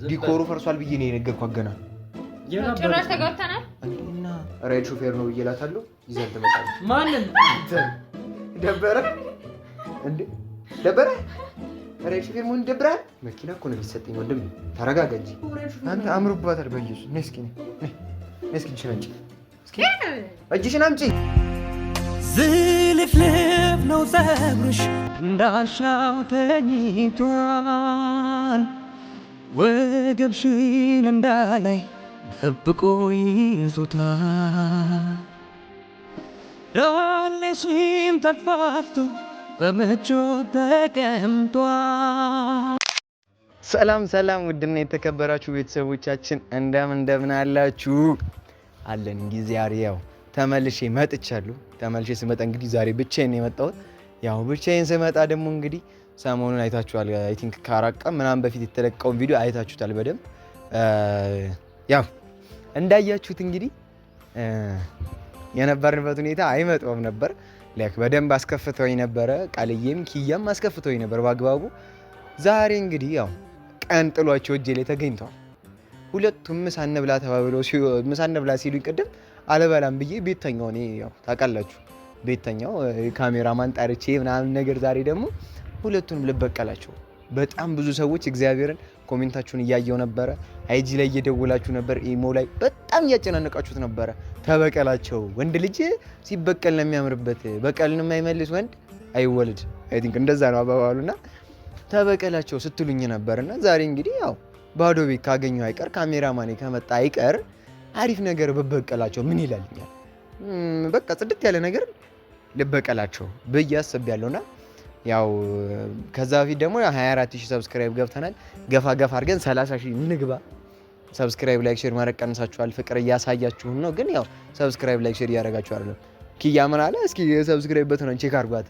ዲኮሩ ፈርሷል ብዬ ነው የነገርኳት ገና ጭራሽ ተጋብተናል እና ራይድ ሾፌር ነው ብዬ እላታለሁ ይዘን ትመጣለች ማንን ደበረ እንዴ ደበረ ራይድ ሾፌር ምን ደብራል መኪና እኮ ነው የሚሰጠኝ ወንድም ተረጋጋ እንጂ አንተ አምሮባታል በኢየሱስ ነይ እስኪ እጅሽን አምጪ ዝልፍልፍ ነው ፀጉርሽ እንዳሻው ተኝቷል ወገብሽን እንዳላይ ጠብቆ ይዞታል ዳሌሽን ተፋፍቶ በምቾት ተቀምጧል። ሰላም ውድና የተከበራችሁ ቤተሰቦቻችን እንደምን አላችሁ? አለን ጊዜ ያው ተመልሼ መጥቻለሁ። ተመልሼ ስመጣ እንግዲህ ዛሬ ብቻዬን ነው የመጣሁት። ያው ብቻዬን ስመጣ ደግሞ እንግዲህ ሰሞኑን አይታችኋል። አይ ቲንክ ከአራት ቀን ምናምን በፊት የተለቀቀውን ቪዲዮ አይታችሁታል በደንብ። ያው እንዳያችሁት እንግዲህ የነበርንበት ሁኔታ አይመጣውም ነበር። ላይክ በደንብ አስከፍተውኝ ነበረ። ቃልዬም ኪያም አስከፍተውኝ ነበር በአግባቡ። ዛሬ እንግዲህ ያው ቀን ጥሏቸው እጄ ላይ ተገኝተዋል። ሁለቱም ምሳ እንብላ ተባብለው ምሳ እንብላ ሲሉኝ ቅድም አልበላም ብዬ ቤተኛው እኔ ያው ታውቃላችሁ ቤተኛው ካሜራማን ጠርቼ ምናምን ነገር ዛሬ ደግሞ ሁለቱንም ልበቀላቸው። በጣም ብዙ ሰዎች እግዚአብሔርን ኮሜንታችሁን እያየው ነበረ። አይጂ ላይ እየደወላችሁ ነበር፣ ኢሞ ላይ በጣም እያጨናነቃችሁት ነበረ። ተበቀላቸው፣ ወንድ ልጅ ሲበቀል ነው የሚያምርበት፣ በቀልን የማይመልስ ወንድ አይወልድ። አይ ቲንክ እንደዛ ነው አባባሉና ተበቀላቸው ስትሉኝ ነበርና ዛሬ እንግዲህ ያው ባዶ ቤት ካገኘው አይቀር ካሜራማኔ ከመጣ አይቀር አሪፍ ነገር በበቀላቸው ምን ይላልኛል? በቃ ጽድት ያለ ነገር ልበቀላቸው ብዬ አስቤያለሁና ያው ከዛ በፊት ደግሞ 24000 ሰብስክራይብ ገብተናል። ገፋ አድርገን 30000 እንግባ። ሰብስክራይብ ላይክ ሼር ማድረግ ቀንሳችኋል። ፍቅር እያሳያችሁ ነው፣ ግን ያው ሰብስክራይብ ላይክ ሼር እያደረጋችሁ አይደለም። ኪያ ምን አለ? እስኪ ሰብስክራይብ በተነን ቼክ አድርጓት።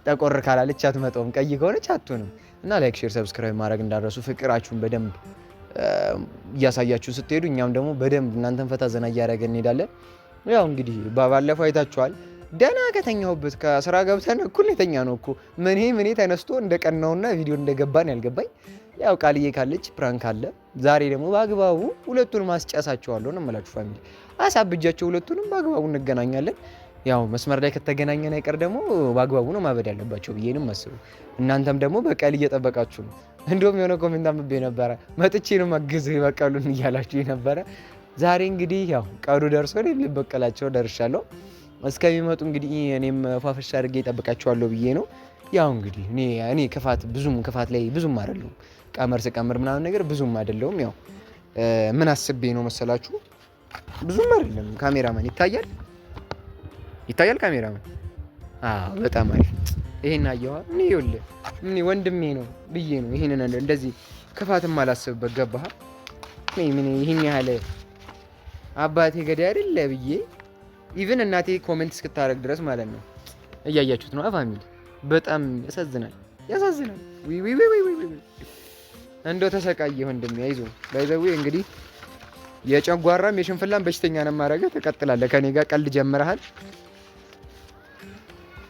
ጠቆር ካላለች አትመጣውም፣ ቀይ ከሆነች አትሆንም። እና ላይክ ሼር ሰብስክራይብ ማድረግ እንዳደረሱ ፍቅራችሁን በደንብ እያሳያችሁ ስትሄዱ እኛም ደግሞ በደንብ እናንተን ፈታ ዘና እያደረገን እንሄዳለን። ያው እንግዲህ ባለፈው አይታችኋል። ደና ከተኛውበት ከስራ ገብተን እኩል የተኛ ነው እኮ ምን ተነስቶ እንደቀናውና ቪዲዮ እንደገባን ያልገባኝ። ያው ቃልዬ ካለች ፕራንክ አለ ዛሬ። ደግሞ በአግባቡ ሁለቱንም አስጨሳቸዋለሁ ነው የምላችሁ ፋሚሊ። አሳብጃቸው ሁለቱንም በአግባቡ እንገናኛለን። ያው መስመር ላይ ከተገናኘን አይቀር ደግሞ በአግባቡ ነው ማበድ ያለባቸው ብዬንም መስሉ። እናንተም ደግሞ በቀል እየጠበቃችሁ ነው። እንደውም የሆነ ኮሜንት አንብቤ ነበረ መጥቼ ነው ማግዝ በቀሉን እያላችሁ ነበረ። ዛሬ እንግዲህ ያው ቀዱ ደርሶ ልበቀላቸው ደርሻለሁ። እስከሚመጡ እንግዲህ እኔም ፋፈሽ አድርጌ እጠብቃቸዋለሁ ብዬ ነው። ያው እንግዲህ እኔ ክፋት ላይ ብዙም አይደለሁም። ቀመር ምናምን ነገር ብዙም አይደለሁም። ያው ምን አስቤ ነው መሰላችሁ? ብዙም አይደለም። ካሜራማን ይታያል ካሜራማን። በጣም አሪፍ። ይሄን አየዋ። እኔ ወንድሜ ነው ብዬ ነው ይሄንን እንደዚህ ክፋትም አላስብበት። ገባህ? ይሄን ያህል አባቴ ገዳይ አይደለ ብዬ ኢቭን እናቴ ኮሜንት እስክታረግ ድረስ ማለት ነው። እያያችሁት ነው ፋሚሊ። በጣም ያሳዝናል። እንደው ተሰቃየ ወንድሜ። አይዞህ ባይዘው እንግዲህ የጨጓራም የሽንፍላም በሽተኛ ነው ማረገ። ተቀጥላለህ ከኔ ጋር ቀልድ ጀምረሃል።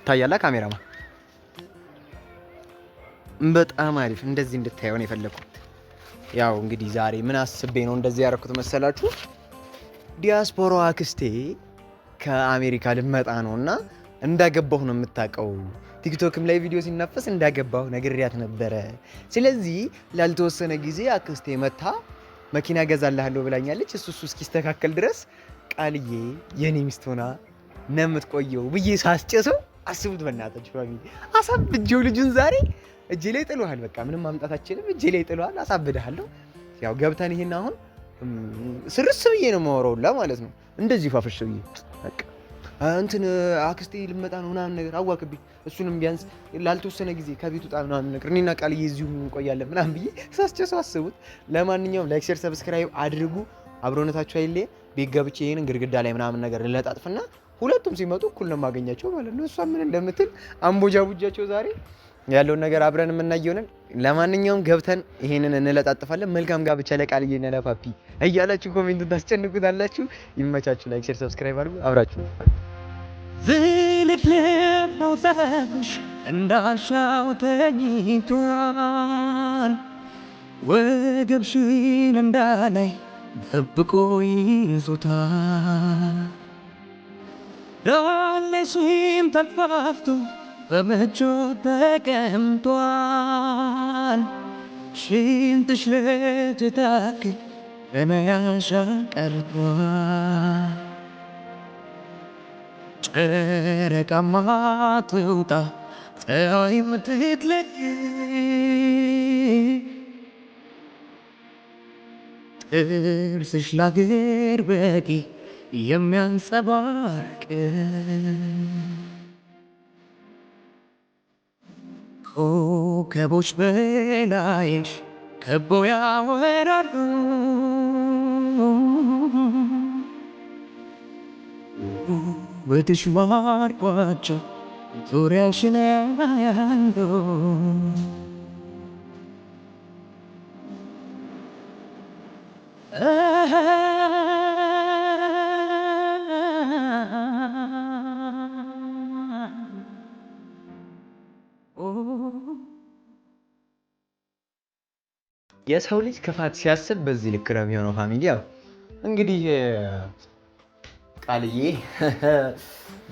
ታያላ ካሜራማ። በጣም አሪፍ። እንደዚህ እንድታየው ነው የፈለኩት። ያው እንግዲህ ዛሬ ምን አስቤ ነው እንደዚህ ያደረኩት መሰላችሁ? ዲያስፖራዋ አክስቴ ከአሜሪካ ልመጣ ነውና እንዳገባሁ ነው የምታውቀው። ቲክቶክም ላይ ቪዲዮ ሲናፈስ እንዳገባሁ ነግሬያት ነበረ። ስለዚህ ላልተወሰነ ጊዜ አክስቴ መታ መኪና ገዛልሃለሁ ብላኛለች። እሱ እስኪስተካከል ድረስ ቃልዬ የኔ ሚስት ሆና ነው የምትቆየው ብዬ ሳስጨሰው አስቡት በእናታችሁ ፋሚሊ። አሳብጀው ልጁን ዛሬ እጄ ላይ ጥሏል። በቃ ምንም ማምጣት አትችልም። እጄ ላይ ጥሏል። አሳብድሃለሁ። ያው ገብተን ይሄን አሁን ስርስ ብዬ ነው የማወራውላ ማለት ነው። እንደዚህ ፋፈሽ ብዬ በቃ እንትን አክስቴ ልመጣ ነው ምናምን ነገር አዋክብኝ። እሱንም ቢያንስ ላልተወሰነ ጊዜ ከቤት ወጣ ምናምን ነገር እኔና ቃልዬ እዚሁ እንቆያለን ምናምን ብዬ ሳስጨሰው አስቡት። ለማንኛውም ላይክ ሼር ሰብስክራይብ አድርጉ። አብሮነታችሁ አይለየ። ቤት ገብቼ ይሄንን ግድግዳ ላይ ምናምን ነገር ልለጣጥፍና ሁለቱም ሲመጡ እኩል ነው የማገኛቸው ማለት ነው። እሷ ምን እንደምትል አምቦጃቡጃቸው ዛሬ ያለውን ነገር አብረን የምናየው ነን። ለማንኛውም ገብተን ይሄንን እንለጣጥፋለን። መልካም ጋብቻ ለቃልዬና ለፓፒ እያላችሁ ኮሜንቱን ታስጨንቁታላችሁ። ይመቻችሁ። ላይክ ሼር ሰብስክራይብ አድርጉ። አብራችሁ ዝልፍልፍ ነው ፀጉርሽ እንዳሻው ተኝቷል ወገብሽን እንዳላይ ጠብቆ ይዞታል። ዳሌሽን ተፋፍቶ በምቾት ተቀምጧል። ሽንትሽ ልትታክል በመያዣ ቀርቷል። ጨረቃማ ትውጣ ፀሐይም ትጥለቅ ጥርስሽ ላገር በቂ የሚያንጸባርቅ ኮከቦች በላይሽ ከበው ያወራሉ። ውበትሽ ማርኳቸው ዙሪያሽን ያያሉ። የሰው ልጅ ክፋት ሲያስብ በዚህ ልክ ነው የሚሆነው። ፋሚሊ ያው እንግዲህ ቃልዬ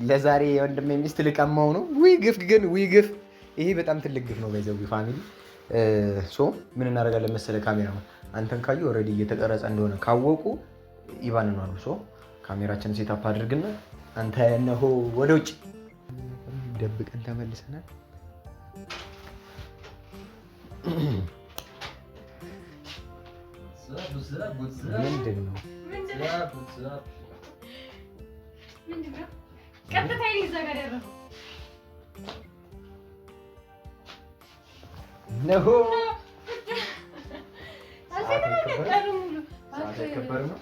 ለዛሬ የወንድሜ ሚስት ልቀማው ነው። ውይ ግፍ ግን ውይ ግፍ! ይሄ በጣም ትልቅ ግፍ ነው። በዛው ፋሚሊ ምን እናደርጋለን መሰለህ፣ ካሜራ አንተን ካዩ ኦልሬዲ እየተቀረጸ እንደሆነ ካወቁ ይባንናሉ። ካሜራችንን ሴታፕ አድርግና አንተ እነሆ ወደ ውጭ ደብቀን ተመልሰናል። ምንድን ነው ቀጥታ ይዘጋል ያደረገው ነው።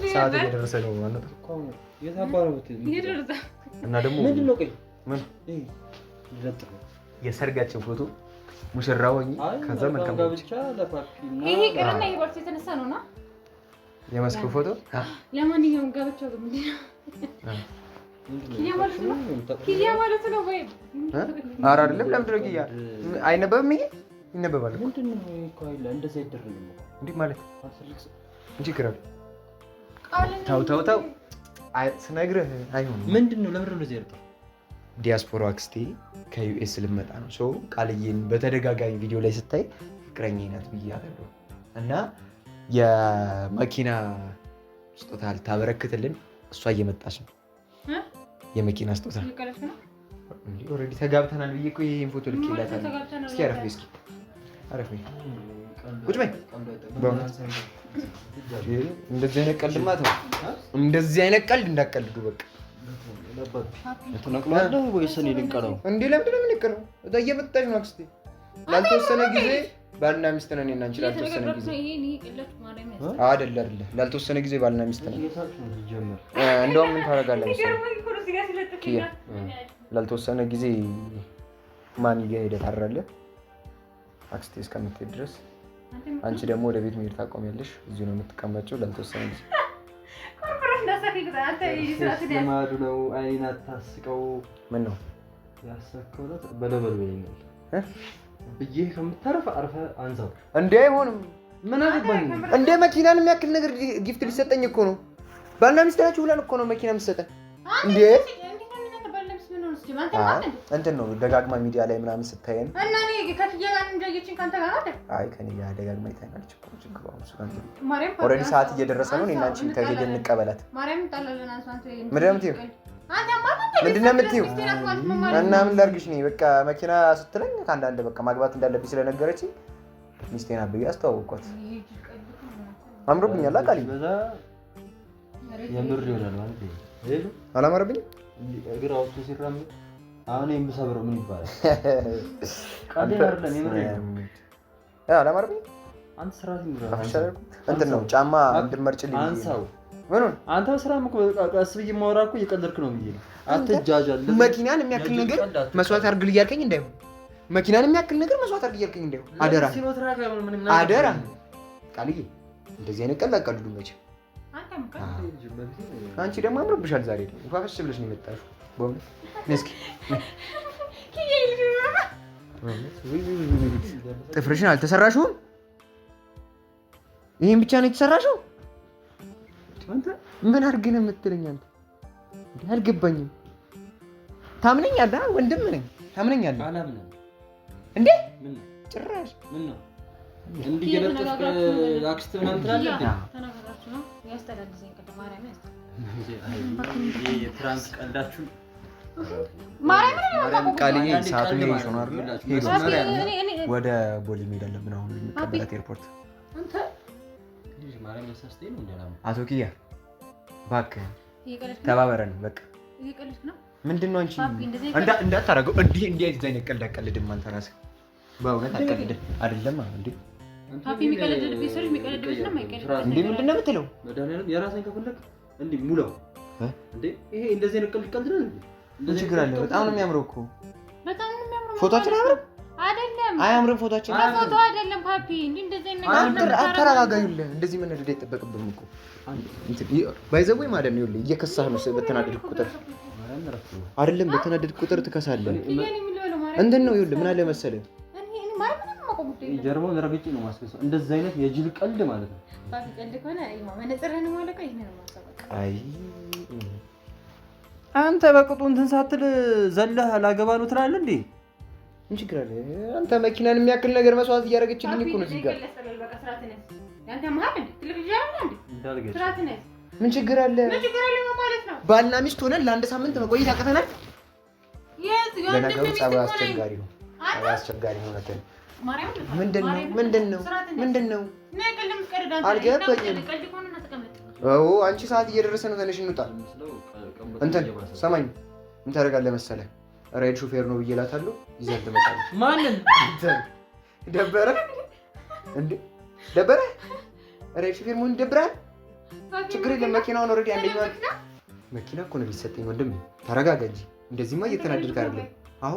ሰዓት እየደረሰ ነው ማለት እና ደግሞ የሰርጋችን ፎቶ ሙሽራ ሆኜ ከዛ መልካም ይሄ ቀረና ይሄ ቦርሳ የተነሳ ነውና የመስኩ ፎቶ። ለማንኛውም ጋብቻው ግን ኪያ ማለት ነው ወይ? ኧረ አይደለም። ለምንድን ነው ኪያ? አይነበብም? ይሄ ይነበባል። ምንድን ነው እኮ አይደል? እንደዛ አይደረግም እኮ እንዴ ማለት እንጂ ግራል ተው ስነግርህ አይሆንም። ምንድን ነው ለምንድን ነው እንደዚህ ያልከው? ዲያስፖራ አክስቴ ከዩኤስ ልመጣ ነው። ቃልዬን በተደጋጋሚ ቪዲዮ ላይ ስታይ ፍቅረኛዬ ናት ብያለሁ እና የመኪና ስጦታ ልታበረክትልን እሷ እየመጣች ነው። የመኪና ስጦታ እንዴ ኦልሬዲ ተጋብተናል ብዬ እኮ ይሄን ፎቶ ልኬላታለሁ። እስኪ አረፍ በይ፣ እስኪ አረፍ በይ፣ ቁጭ በይ። እንደዚህ አይነት ቀልድማ ተው፣ እንደዚህ አይነት ቀልድ እንዳትቀልዱ በቃ። ተነቅሏል ወይስ እኔ ልንቀረው እንዴ? ለምንድን ነው የምንቀረው? እዛ እየመጣች ነው አክስቴ። ላልተወሰነ ጊዜ ባልና ሚስት ነን እኔና አንቺ። ላልተወሰነ ጊዜ አይደለ ላልተወሰነ ጊዜ ባልና ሚስት ነን። እንደውም ምን ታደርጋለህ መሰለህ ኪያ፣ ላልተወሰነ ጊዜ ማን ሄደህ ታድራለህ አክስቴ እስከምትሄድ ድረስ። አንቺ ደግሞ ወደ ቤት መሄድ ታቆሚያለሽ። እዚሁ ነው የምትቀመጪው ላልተወሰነ ጊዜ። ልማዱ ነው። አይን አታስቀው። ምን ነው ያሰከው ነው በለበል በይኛል ብዬ ከምታረፍ አርፈህ አንሳው። እንዴ አይሆንም። ምን አገባኝ እንዴ? መኪናን የሚያክል ነገር ጊፍት ሊሰጠኝ እኮ ነው። ባልና ሚስት ናችሁ ብለን እኮ ነው መኪና የምትሰጠን እንዴ? እንትን ነው ደጋግማ ሚዲያ ላይ ምናምን ስታየን እና እኔ ከኪያ ጋር እንደየችን ካንተ ጋር አይደል? አይ ከኔ ጋር ደጋግማ ይታናል። ችግሩ ኦልሬዲ ሰዓት እየደረሰ ነው። እኔና አንቺ ከሄደን እንቀበላት። ማርያም ጣላለን አንተ ምንድን ነው የምትይው? ምንድን ነው የምትይው? እና ምን ላድርግሽ? እኔ በቃ መኪና ስትለኝ ከአንዳንድ በቃ ማግባት እንዳለብኝ ስለነገረችኝ ሚስቴን አብዬ አስተዋወቅኳት። አምሮብኛል አቃሊ የምር ይሆናል ማለት ነው። አላማረብኝም። እግር አውጥቶ ሲራመድ አሁን የምሰብረው ምን ይባላል? ቀልድ አይደለም የምር ነው። አላማረብኝም። አንተ ስራ እንትን ነው ጫማ እንድመርጭልኝ አንሳው። ምኑን አንተ ስራም እኮ ቀስ ብዬ የማወራ እኮ እየቀለድክ ነው ብዬ ነው። አትጃጃል። መኪናን የሚያክል ነገር መስዋዕት አድርግ እያልከኝ እንዳይሆን፣ መኪናን የሚያክል ነገር መስዋዕት አድርግ እያልከኝ እንዳይሆን አደራ፣ አደራ ቃልዬ። እንደዚህ አይነት ቀልድ አትቀልዱ መቼም። አንቺ ደግሞ አምሮብሻል ዛሬ። ውፋ ፈሽ ብለሽ ነው የመጣሽው። እስኪ ጥፍርሽን አልተሰራሽውም? ይሄን ብቻ ነው የተሰራሽው? አንተ ምን አድርገህ ነው የምትለኝ? አንተ አልገባኝም። ታምነኛለህ? ወንድም ነኝ። ታምነኛለህ? አላምንም እንዴ? ምን ጭራሽ ምን ነው እንዲህ ገለጥክ? አክስት ምናምን ትላለህ? ተናገራችሁ ነው ያስተዳድዘኝ ቀደም ማርያም የትራንስ ቀልዳችሁ ማርያም ቃልዬ ሰዓቱ ነው አይደል? ወደ ቦሌ መሄድ አለብን አሁን የሚቀበላት ኤርፖርት። አንተ ልጅ ማርያም ያሳስተኝ ነው እንደላም አቶ ኪያ እባክህ ተባበረን። በቃ እየቀለድክ ነው። ምንድን ነው አንቺ እንዳታረገው እንዲህ አይነት አይነት ቀልድ አትቀልድም አንተ ራስህ። በእውነት አትቀልድም አይደለም እንዴ? ፓፒ የሚቀልድ ቢሰር የሚቀልድ ነው የማይቀልድ እንዴ? ምንድን ነው የምትለው? መድኃኒዓለም የራስህን ከፈለክ እንዴ ሙላው እንዴ። ይሄ እንደዚህ አይነት ቀልድ ነው እንዴ? ምን ችግር አለ? በጣም ነው የሚያምረው እኮ። በጣም ነው የሚያምረው። ፎቶአችን አያምርም? አይደለም አያምርም ፎቶአችን። ፎቶ አይደለም ፓፒ። እንደዚህ አይነት ነገር አተረጋጋዩልህ። እንደዚህ መነደድ አይጠበቅብህም እኮ ባይዘው ማለት ነው። ይኸውልህ እየከሳህ ነው በተናደድክ ቁጥር አይደለም፣ በተናደድክ ቁጥር ትከሳለህ። እንትን ነው ይኸውልህ ምን አለ መሰለህ ጀርባውን ረግጬ ነው ማስከሰው። እንደዚህ አይነት የጅል ቀልድ ማለት ነው። ፓፒ ቀልድ ከሆነ አይማ መነጽርህን ማለቀ ይሄን ነው ማሰበቅ። አይ አንተ በቅጡ እንትን ሳትል ዘለህ ላገባ ነው ትላለህ እንዴ? ምን ችግር አለ? አንተ መኪናን የሚያክል ነገር መስዋዕት እያደረገችልኝ እኮ ነው እዚህ ጋር። ምን ችግር አለ? ባልና ሚስት ሆነን ለአንድ ሳምንት መቆየት ያቅተናል? ለነገሩ ጸባይ አስቸጋሪ ነው። አስቸጋሪ ነው ማለት ነው። ምንድን ነው? አልገባኝም። አንቺ ሰዓት እየደረሰ ነው። ተነሽ እንውጣ። እንትን ሰማኝ፣ ምን ታደርጋለህ መሰለህ? ራይድ ሹፌር ነው ብዬ እላታለሁ። ይዘህ ትመጣለህ። ማንን ደበረ እንዴ? ደበረ? ራይድ ሹፌር መሆን ይደብራል? ችግር የለም። መኪናውን ኦልሬዲ አንደኛው መኪና እኮ ነው ሊሰጠኝ። ወንድም ተረጋጋ እንጂ እንደዚህማ እየተናደድክ አይደለም። አዎ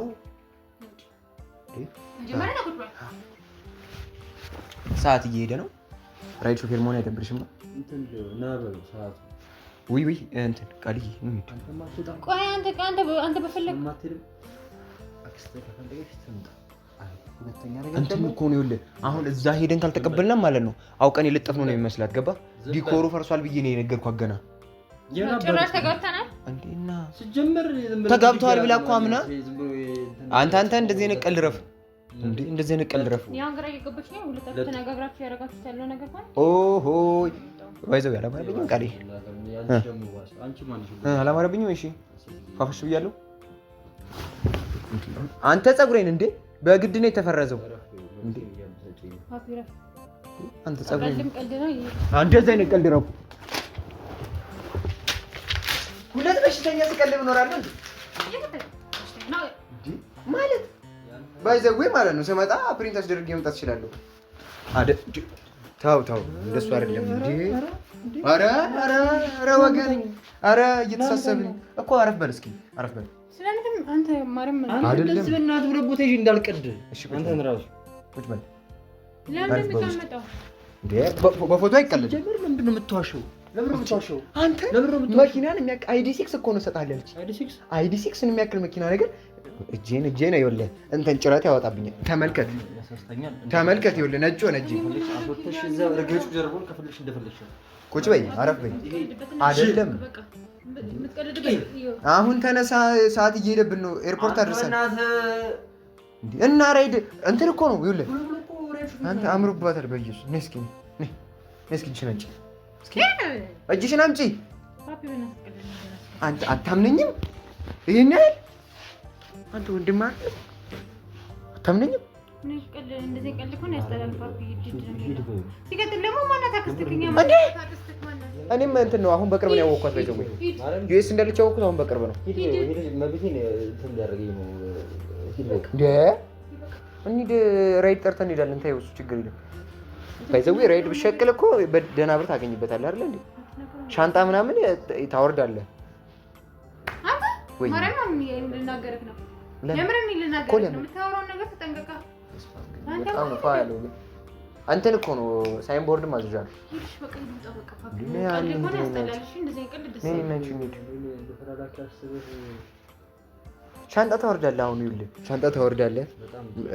ሰዓት እየሄደ ነው። ራይድ ሾፌር መሆን አይደብርሽም? ውይ እንትን ቃልዬ ቆይ አንተ በፈለግ እንትን እኮ ነው ይኸውልህ፣ አሁን እዛ ሄደን ካልተቀበልናም ማለት ነው አውቀን የለጠፍነው ነው የሚመስላት። ገባ? ዲኮሩ ፈርሷል ብዬ ነው የነገርኳት ገና። ጭራሽ ተጋብተናል እንዴና ሲጀመር ተጋብተዋል ብላ እኮ አምና። አንተ እንደዚህ አይነት ቀልድ ረፍ እንዴ! እንደዚህ አይነት ቀልድ ረፍ። ያን ግራ እየገባች ነው። ሁለታችሁ ተነጋግራችሁ ያደረጋችሁት ያለው ነገር ማለት ኦሆ ወይዘው ያላማረብኝ ቃል አላማረብኝም። እሺ ፋፍሽ ብያለሁ። አንተ ፀጉሬን እንዴ በግድ ነው የተፈረዘው እንዴ? አንተ ፀጉሬን እንደዚህ አይነት ቀልድ ረፍ። ሁለት በሽተኛ ሲቀልብ እኖራለሁ እንዴ? ማለት ባይዘዌ ማለት ነው። ስመጣ ፕሪንት አስደርጌ መምጣት እችላለሁ አይደል? ታው እንደሱ አይደለም እንዴ? ኧረ ወገን፣ ኧረ እየተሳሰብን እኮ። አረፍ በል እስኪ አረፍ በል። ስለምን አንተ ማርያም አይደለም እንደዚህ በእናትህ ብለህ ቦታ ይዤ እንዳልቀድ አንተን እራሱ ቁጭ በል። ለምን እንደምትቀመጠው እንዴ? በፎቶ አይቀልድም። ጀመር ለምንድን ነው የምትዋሸው? ለምን ነው የምትዋሸው? አንተ መኪናን የሚያክል አይዲ6 እኮ ነው እሰጥሃለች። አይዲ6ን የሚያክል መኪና ነገር እጄን ይኸውልህ እንትን ጭረት ያወጣብኛል። ተመልከት፣ ይኸውልህ ነጭ ሆነ እጄ። ቁጭ በይ፣ አረፍ በይ። አይደለም አሁን ተነሳ፣ ሰዓት እየሄደብን ነው። ኤርፖርት አድርሰን እና ራይድ እንትን እኮ ነው ይኸውልህ። አንተ አምሮባታል በኢየሱስ። ነይ እስኪ እጅሽን አምጪ፣ እጅሽን አምጪ። አንተ አታምነኝም? ይሄን ያህል አንተ ወንድም አይደል? አታምነኝም? እንደዚህ ቀልድ እኮ ነው ያስጠላል። ፓፒ ሲቀጥል ደግሞ ማናት አክስትክኛ እኔም እንትን ነው አሁን በቅርብ ነው ያወቅኳት። ባይዘው ዩኤስ እንዳለች ያወቅኩት አሁን በቅርብ ነው። እንሂድ፣ ራይድ ጠርተን እንሄዳለን። ታየው እሱ ችግር የለም። ባይዘው ራይድ ብሸቅል እኮ በደህና ብር ታገኝበታለህ አይደል እንዴ? ሻንጣ ምናምን ታወርዳለህ ወይ? ማርያም ልናገርህ ነው። ለምን ልናገርህ ነው? የምታወራውን ነገር ተጠንቀቃ። በጣም ነው ያለው። አንተን እኮ ነው ሳይን ቦርድ ማዝዣለሁ። ሻንጣ ታወርዳለህ። አሁን ይኸውልህ ሻንጣ ታወርዳለህ።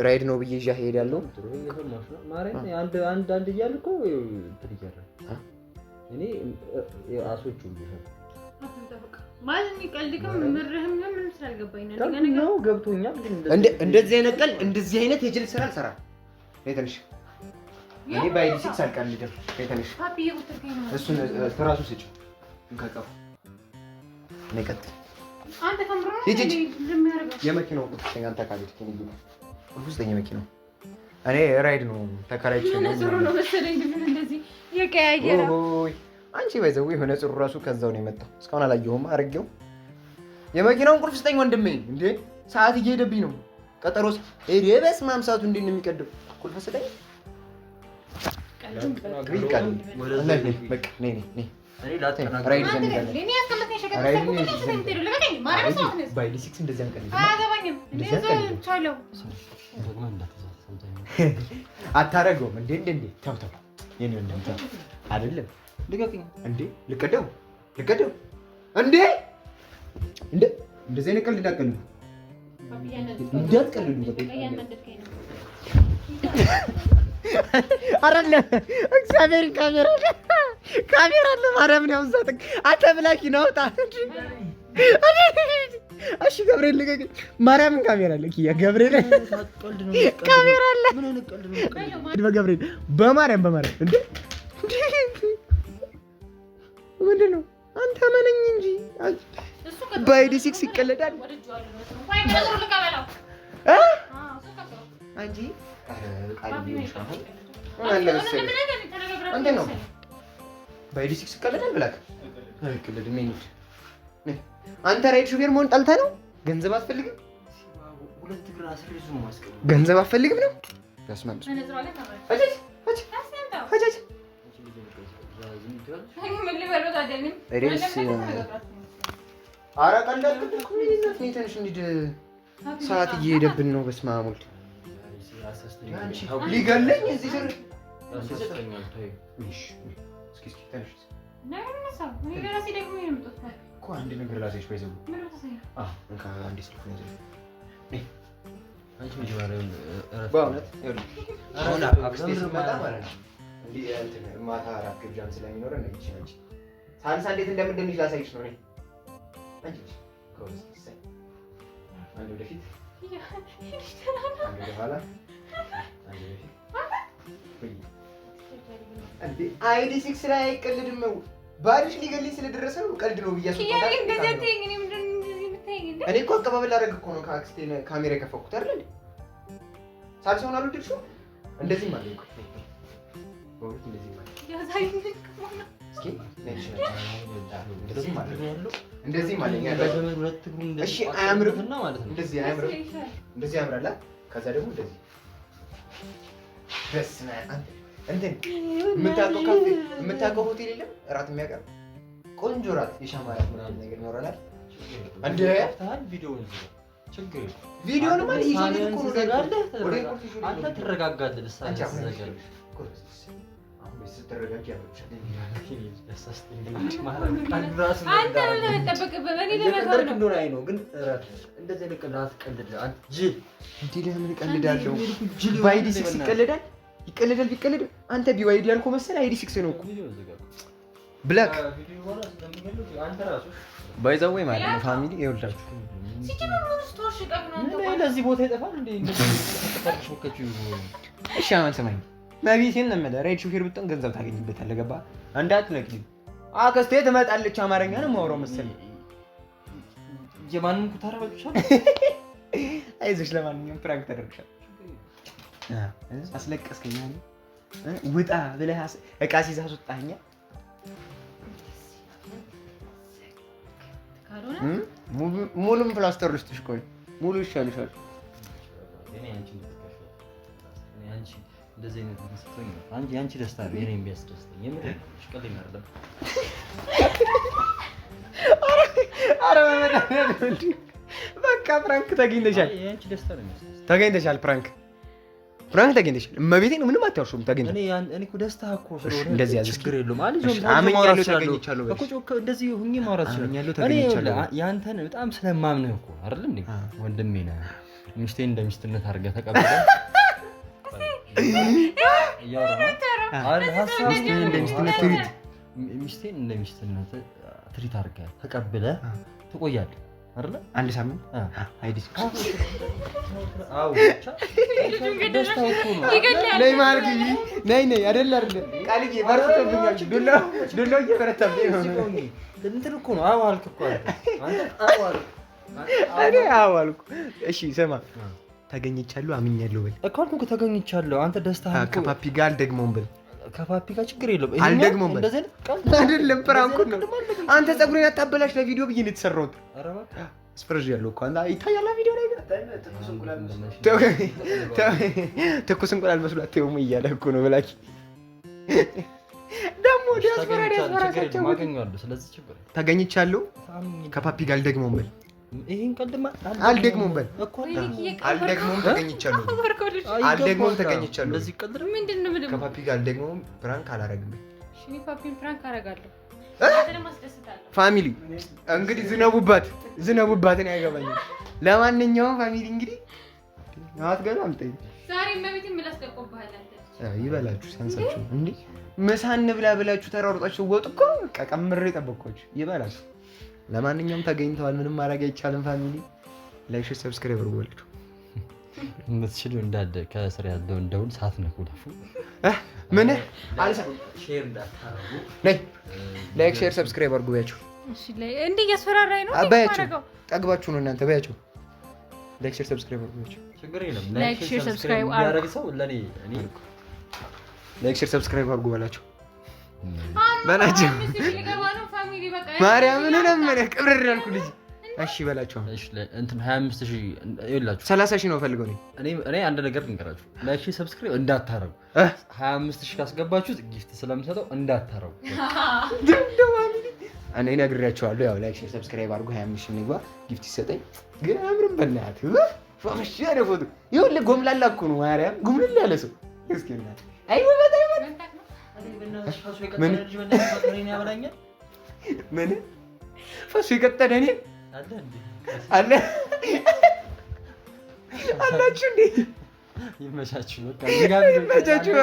ራይድ ነው ብዬ ይዤ እሄዳለሁ። አንድ እያልኩ እኮ ትልያለህ። እኔ አሶቹ ነው ገብቶኛል። እንደዚህ አይነት ቀልድ እንደዚህ አይነት የጅል ስራ አልሰራም። ትንሽ እኔ በአይዲ ሲክስ አልቀልድም። ትንሽ እሱን ትራሱ ስጭ እንካቀፉ እኔ ቀጥል የመኪናው ቁጥጥኛ አንተ ካቤት ውስጠኛ መኪናው እኔ ራይድ ነው ተከራይቼ ነው አንቺ ባይዘው የሆነ ጽሩ ራሱ ከዛው ነው የመጣው። እስካሁን አላየሁም። አርጌው የመኪናውን ቁልፍ ስጠኝ ወንድሜ። እንዴ ሰዓት እየሄደብኝ ነው። ቀጠሮስ እዴ በስማም ሰዓቱ እንዴት ነው የሚቀደው? ቁልፍ ስጠኝ። አታረገውም እንዴ? ተው ተው የኔ ወንድም ተው። አይደለም ልቀቅኝ እንዴ! ልቀደው እንዴ! እንደዚህ አይነት ቀልድ እንዳትቀልዱ አይደለም። እግዚአብሔር ካሜራ አለ ማርያም ነው ያውዛት አንተ ብላኪ ነው አውጣ እንጂ እሺ ገብርኤል ልቀቅኝ። ማርያምን ካሜራ አለ ኪያ ገብርኤል ካሜራ አለ ምን አይነት ቀልድ ነው? በገብርኤል በማርያም እንዴ ምንድን ነው? አንተ መነኝ እንጂ በአይዲ ሲክስ ይቀለዳል አንቺ አንተ ነው በአይዲ ሲክስ ይቀለዳል ብላክ አይቀለድም። አንተ ራይድ ሹፌር መሆን ጠልተህ ነው? ገንዘብ አትፈልግም? ገንዘብ አትፈልግም ነው? ኧረ ቀላል ትንሽ እንሂድ፣ ሰዓት እየሄደብን ነው። በስመ አብ ወልድ ሊገለኝ እዚህ ድር እኮ አንድ ነገር ላሳይሽ። ባይዘው አንዴ ስልክ ነው በእውነት አሁን አክስቴ ስትመጣ ማለት ነው ማታ አራት ግብዣም ስለሚኖረን ነው። ይችላል ሳልሳ እንዴት እንደምንድንሽ ላሳይሽ ነው። አንቺ አንድ ወደፊት አንድ ወደኋላ አንድ ወደፊት እንዴ አይዲ ሲክስ ላይ አይቀልድም። ባልሽ ሊገልኝ ስለደረሰ ነው ቀልድ ነው ብያለሁ። እኔ እኮ አቀባበል አደረግ እኮ ነው ከአክስቴ ካሜራ የከፈኩት አይደል? ሳልሳውን አልወደድሽውም? እንደዚህ ማለት ነው እንደዚህ ማለት ነው። እሺ አያምርም? እንደዚህ አያምርም? እንደዚህ ያምራል። ከዛ ደግሞ እንደዚህ ደስ ነው። እንትን የምታውቀው ሆቴል የለም እራት የሚያቀርብ ቆንጆ እራት የሻማ እራት ምናምን ነገር ይኖረናል። እንደ ቪዲዮን ማለት ይሄን እኮ ነው ዘጋለህ። አንተ ትረጋጋለህ። ስትረጋጊ በአይዲ ሲክስ ይቀልዳል። ቢቀልድ አንተ ቢዋይዲ ያልከው መሰለህ። አይዲ ሲክስ ነው እኮ ብላክ ባይዛው ወይ ማለት ነው። ፋሚሊ ይኸውላችሁ ለዚህ ቦታ ይጠፋል እንዴ? እሺ አሁን ስማኝ መቤቴን ነው የምልህ። ራይድ ሹፌር ብትሆን ገንዘብ ታገኝበታለህ። ገባህ? እንዳትነግሪኝ። አክስቴ ትመጣለች። አማርኛ ነው የማወራው መሰለኝ። የማንም ኩታራ በልሻል። አይዞሽ፣ ለማንኛውም ፍራንክ ተደርግሻል። አስለቀስከኝ። ውጣ ብለህ እቃ ሲይዝ አስወጣኸኝ። ሙሉም ፕላስተር ልስጥሽ። ቆይ ሙሉ ይሻልሻል። እንደዚህ አይነት ተሰጥቶኝ ነው። አንቺ ደስታ ነው የኔን ቢያስደስተኝ የምር ሽቀልኝ አይደለም። ኧረ በቃ ፕራንክ ተገኝተሻል። አንቺ ደስታ ነው የሚያስደስተኝ። ተገኝተሻል ፕራንክ ፕራንክ ተገኝተሻል። እመቤቴን ምንም አታውሽም። ተገኝተሻል። እኔ እኮ ደስታ እኮ ስለሆነ እንደዚህ ያዘ ችግር የለውም። አምኛለሁ ተገኝቻለሁ እኮ እንደዚህ ሁኚ ማውራት አምኛለሁ እኔ ተገኝቻለሁ። ያንተን በጣም ስለማምንህ እኮ አይደል እንዴ ወንድሜ ነህ። ሚስቴን እንደ ሚስትነት አድርገህ ተቀብለህ ሚስቴን እንደ ሚስትነት ትሪት አድርገህ ተቀብለህ ትቆያለህ አይደለ? አንድ ሳምንት አይዲስ ነይ ማለት ነይ አይደል አይደል? ቃልዬ በርትቶብኛል። ዱላው እየበረታብኝ ነው። እንትን እኮ ነው። አዎ አልክ እኮ እኔ አዎ አልኩ። እሺ ስማ ተገኝቻለሁ አምኛለሁ በል እኮ አልኩህ። ተገኝቻለሁ አንተ ደስታ ከፓፒ ጋር አልደግመውም በል ከፓፒ ጋር ችግር የለውም። አልደግመውም በል አይደለም ፕራንኩን ነው። አንተ ፀጉሬን አታበላሽ ለቪዲዮ ብዬ ነው የተሰራሁት። ስፕረጅ ያለው እኮ አንተ ይታያል ቪዲዮ ላይ ትኩስ እንቁላል መስሏት ተውም እያለ እኮ ነው ብላኪ ደግሞ ዲያስፖራ ማገኛለሁ። ስለዚህ ችግር ተገኝቻለሁ ከፓፒ ጋር አልደግመውም በል ይሄን ቀልድማ አልደግመውም በል አልደግመውም ተገኝቻለሁ አልደግመውም ተገኝቻለሁ። እንደዚህ ቀልድ ምንድን ነው ምንም ከፓፒ ጋር አልደግመውም ፕራንክ አላረግም። እሺ ፓፒን ፕራንክ አደርጋለሁ ፋሚሊ እንግዲህ ዝነቡባትን ያገባኛል። ለማንኛውም ፋሚሊ እንግዲህ አትገባም ጠይ ዛሬ መቤት ምላስደቆብሃል ይበላችሁ ሰንሳችሁ እንዴ ምሳ እንብላ ብላችሁ ተራርጣችሁ ወጡ እኮ ቀቀምሬ ጠበቅኳችሁ ይበላችሁ። ለማንኛውም ተገኝተዋል። ምንም ማድረግ አይቻልም። ፋሚሊ ላይክ ሼር ሰብስክራይብ አድርጉላችሁ። ምትችሉ እንዳደ ከስር ያለው እንደውን ሳትነኩ ደፉ ምን አልሳ ሼር እንዳታረጉ ነይ ላይክ ሼር ሰብስክራይብ አድርጉ ባያችሁ። እሺ ላይ እንዴ ያስፈራራይ ነው ባያችሁ ጠግባችሁ ነው እናንተ ባያችሁ ላይክ ሼር ሰብስክራይብ አድርጉ ባያችሁ። ችግር የለም። ላይክ ሼር ሰብስክራይብ ያደርግ ሰው ለኔ እኔ ላይክ ሼር ሰብስክራይብ አድርጉ ባላችሁ በላችሁ ማርያምን ነው ቅብርር ያልኩ ልጅ እሺ በላችሁ። እሺ እንትን 25000 ይላችሁ 30000 ነው ፈልገው ነው። እኔ አንድ ነገር ልንገራችሁ ላይክ ሼር ሰብስክራይብ እንዳታረጉ 25000 ካስገባችሁት ጊፍት ስለምሰጠው እንዳታረጉ እኔ ነግሬያቸዋለሁ። ያው ላይክ ሼር ሰብስክራይብ አድርጉ 25000 ንግባ ጊፍት ይሰጠኝ። ግን አምርም በእናትህ ፈሽ ያለ ፎቶ ይኸውልህ ጎምላላ እኮ ነው ማርያም ጉምልል ያለ ሰው እስኪ እና አይ ወጣ ምን ፈሱ የቀጠለ እኔ አለ አላችሁ እንዴ? ይመቻችሁ። በቃ ይመቻችሁ።